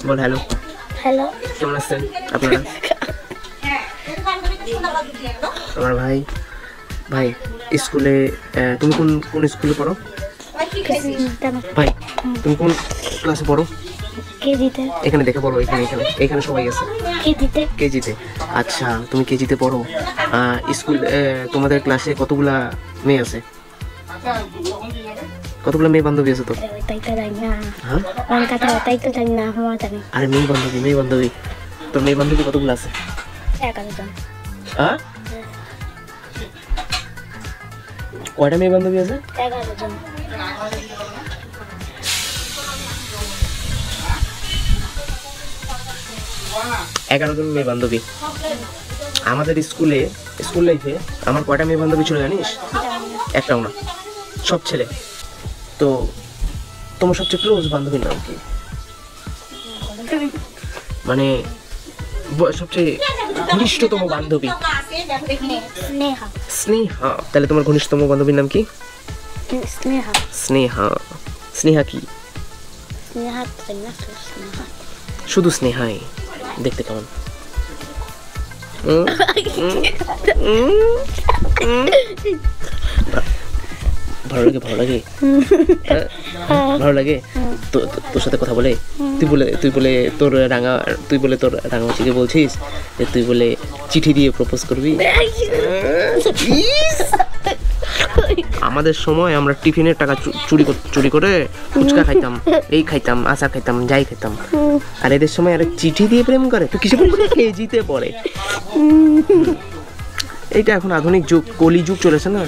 বল hello. Hello, কেমন আছেন আপনারা? আমার ভাই ভাই স্কুলে তুমি কোন কোন স্কুলে পড়ো? ভাই তুমি কোন ক্লাসে পড়ো? কেজিতে। এখানে দেখে পড়ো, এখানে এখানে এখানে সবাই আছে। কেজিতে। কেজিতে? আচ্ছা, তুমি কেজিতে পড়ো। স্কুল তোমাদের ক্লাসে কতগুলা মেয়ে আছে? কতগুলা মেয়ে বান্ধবী আছে তোর? তাই তো জানি না। হ্যাঁ, আমার কথা তাই তো জানি না, আমার জানি। আরে মেয়ে বান্ধবী তোর মেয়ে বান্ধবী কতগুলো আছে? 11 জন। হ্যাঁ, কয়টা মেয়ে বান্ধবী আছে? 11 জন। এগারো জন মেয়ে বান্ধবী। আমাদের স্কুল লাইফে আমার কয়টা মেয়ে বান্ধবী ছিল জানিস? একটাও না, সব ছেলে। তো তোমার সবচেয়ে ক্লোজ বান্ধবীর নাম কি? মানে সবচেয়ে ঘনিষ্ঠতম বান্ধবী? স্নেহা। স্নেহা। তাহলে তোমার ঘনিষ্ঠতম বান্ধবীর নাম কি? স্নেহা। স্নেহা। স্নেহা কি? স্নেহা তো না, স্নেহা। শুধু স্নেহাই। দেখতে কেমন? ভালো লাগে, ভালো লাগে, ভালো লাগে তোর সাথে কথা বলে। তুই বলে তোর রাঙামাছিকে বলছিস যে তুই বলে চিঠি দিয়ে প্রপোজ করবি। আমাদের সময় আমরা টিফিনের টাকা চুরি করে ফুচকা খাইতাম, এই খাইতাম, আচার খাইতাম, যাই খাইতাম। আর এদের সময় আরে চিঠি দিয়ে প্রেম করে। তো কিসে কেজিতে পড়ে। এইটা এখন আধুনিক যুগ, কলি যুগ চলেছে না।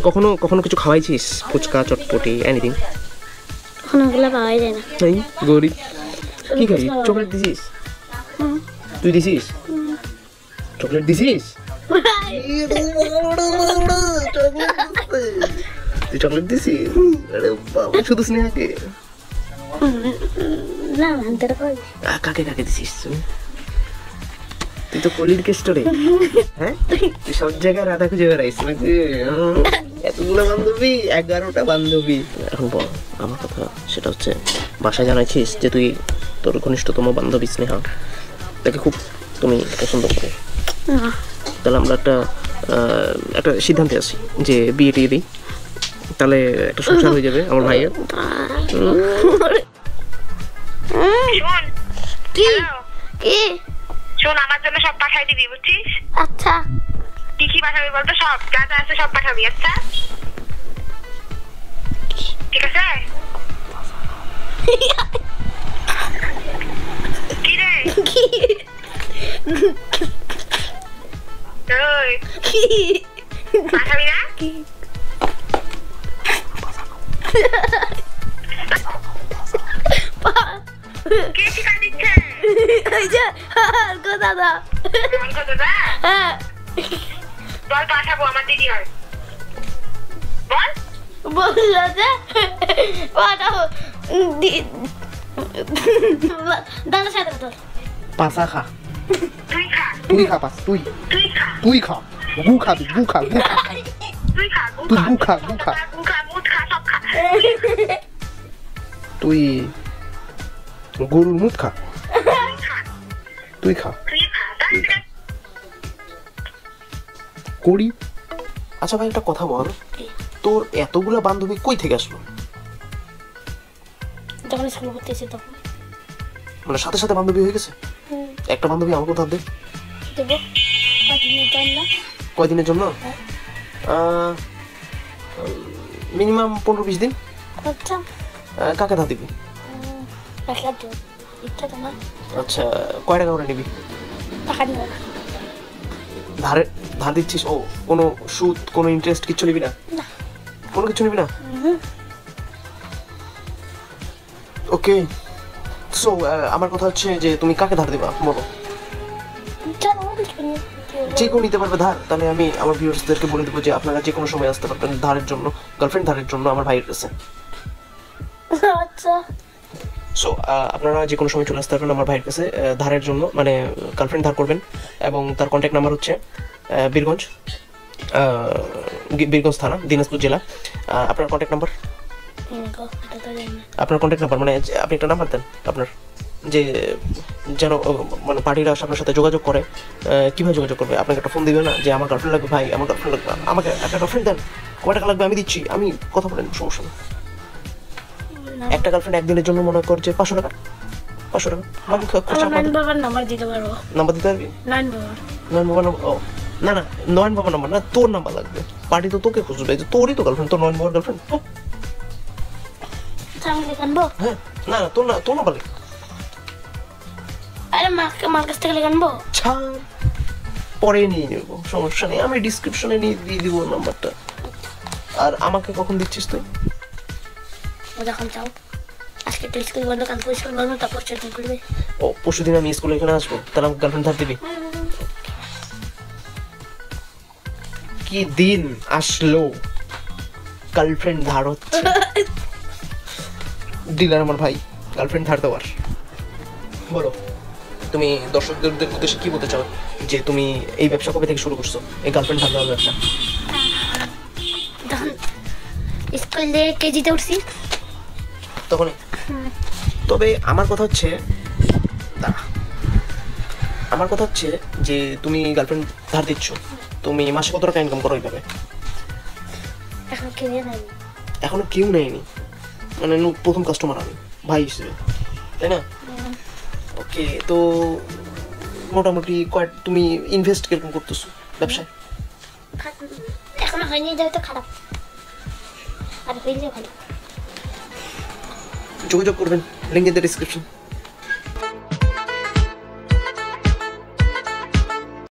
কখনো কখনো কিছু খাওয়াইছিস? ফুচকা, চটপটি, এনিথিং? এখন ওগুলো পাওয়াই যায় না। এই গরিব কি খাবি? চকলেট দিছিস? তুই দিছিস চকলেট? দিছিস? তুই চকলেট দিছিস? আরে বাবা, শুধু স্নেহাকে? না, ভান্তার কই। কাকে কাকে দিছিস তুই তো কলির কেষ্টরে। হ্যাঁ, তুই সব জায়গায় রাধা খুঁজে বেড়াইস নাকি? এতগুলো বান্ধবী, 11টা বান্ধবী। এখন বল আমার কথা, সেটা হচ্ছে বাসায় জানাইছিস যে তুই তোর ঘনিষ্ঠতম বান্ধবী স্নেহা তাকে খুব তুমি পছন্দ করো? তাহলে আমরা একটা সিদ্ধান্তে আছি যে বিয়ে টিয়ে দিই, তাহলে একটা সংসার হয়ে যাবে আমার ভাইয়ের। কি কি শোন, আমার জন্য সব পাঠাই দিবি, বুঝছিস? আচ্ছা, কি কি পাঠাবি বলতো? সব যা যা আছে সব পাঠাবি। আচ্ছা, ঠিক আছে? কি রে? ওই, পাঠাবি না? কে ঠিকানা দিচ্ছে? ওই যে কথা দা। আমার কথা দা? হ্যাঁ, বল পাঠাবো, আমার দিদি হয়। বল। বললো যে পাঠাবো। দাদার সাথে তো পাসা খা। তুই খা। তুই খা পাস, তুই তুই খা। তুই খা। গু খাবি, গু খা, গু খা। তুই খা। তুই গু খা, গু খা। গু খা, মুত খা, সব খা। তুই গরুর মুখ খা। তুই খা। তুই খা। তাই না? করি। আচ্ছা ভাই, একটা কথা বল, তোর এতগুলা বান্ধবী কই থেকে আসলো? যখন স্কুল ভর্তি হয়েছে তখন মানে সাথে সাথে বান্ধবী হয়ে গেছে? একটা বান্ধবী আমাকে ধার দে। দেবো। কদিনের জন্য? কয়দিনের জন্য? মিনিমাম 15-20 দিন। আচ্ছা, কাকে ধার দিবি? রাখলাম তো। ইচ্ছা তোমার? আচ্ছা, কয় টাকা করে নিবি? টাকা দিব না। ধার দিচ্ছিস? ও, কোনো সুদ, কোনো ইন্টারেস্ট কিছু নিবি না? না। কোনো কিছু নিবি না? ওকে। সো আমার কথা হচ্ছে যে তুমি কাকে ধার দিবা বলো? যে কেউ নিতে পারবে ধার। তাহলে আমি আমার ভিউয়ার্সদেরকে বলে দেবো যে আপনারা যে কোনো সময় আসতে পারবেন ধারের জন্য, গার্লফ্রেন্ড ধারের জন্য আমার ভাইয়ের কাছে। আচ্ছা, সো আপনারা যে কোনো সময় চলে আসতে পারবেন আমার ভাইয়ের কাছে ধারের জন্য, মানে গার্লফ্রেন্ড ধার করবেন। এবং তার কন্ট্যাক্ট নাম্বার হচ্ছে বীরগঞ্জ থানা, দিনাজপুর জেলা। আপনার কন্ট্যাক্ট নাম্বার? আপনার কন্ট্যাক্ট নাম্বার মানে আপনি একটা নাম্বার দেন আপনার যে যেন মানে পার্টিরা আপনার সাথে যোগাযোগ করে, কীভাবে যোগাযোগ করবে? আপনাকে একটা ফোন দিবে না যে আমার গার্লফ্রেন্ড লাগবে, ভাই আমার গার্লফ্রেন্ড লাগবে, আমাকে একটা গার্লফ্রেন্ড দেন, কয় টাকা লাগবে আমি দিচ্ছি, আমি কথা বলেন, সমস্যা নেই। একটা গার্লফ্রেন্ড একদিনের জন্য মনে করছে 500 টাকা, 500 টাকা বাকি খরচা। আমার নাইন বাবার নাম্বার দিতে পারবো। নাম্বার দিতে পারবি? নাইন বাবার। নয়ন বাবার নাম্বার? ও না না, নয়ন বাবার নাম্বার না, তোর নাম্বার লাগবে। পার্টি তো তোকে খুঁজবে, যে তোরই তো গার্লফ্রেন্ড, তোর নয়ন বাবার গার্লফ্রেন্ড। আমি লিখে আনবো? হ্যাঁ না না, তোর নাম্বার লিখ। আরে মার কাছ থেকে লিখে আনবো? ছাড়, পরে নিয়ে নেব, সমস্যা নেই, আমি ডিসক্রিপশনে নিয়ে দিয়ে দিব নাম্বারটা। আর আমাকে কখন দিচ্ছিস তুই? ও যখন চাও। আজকে তো স্কুল বন্ধ, কাল স্কুল বন্ধ, তারপর চেকিং করবে। ও পরশুদিন আমি স্কুলে এখানে আসবো, তাহলে আমাকে গার্লফ্রেন্ড ধার দিবি? কি দিন আসলো গার্লফ্রেন্ড ধার হচ্ছে। ডিলার আমার ভাই, গার্লফ্রেন্ড ধার দেওয়ার। বলো তুমি দর্শকদের উদ্দেশ্যে কি বলতে চাও, যে তুমি এই ব্যবসা কবে থেকে শুরু করছো, এই গার্লফ্রেন্ড ধার দেওয়ার ব্যবসা? তখন স্কুল দিয়ে কেজিতে উঠছি তখনই। তবে আমার কথা হচ্ছে, দাঁড়া, আমার কথা হচ্ছে যে তুমি গার্লফ্রেন্ড ধার দিচ্ছ, তুমি মাসে কত টাকা ইনকাম করো এইভাবে? এখন কিনে নেয়নি। এখনো কেউ নেয়নি, মানে প্রথম কাস্টমার আমি ভাই হিসেবে, তাই না? ওকে, তো মোটামুটি তুমি ইনভেস্ট কিরকম করতেছো ব্যবসায়? এখনো হয়নি, যাই তো খারাপ, আর হইলে ভালো। যোগাযোগ করবেন, লিঙ্ক ইন দ্য ডিসক্রিপশন।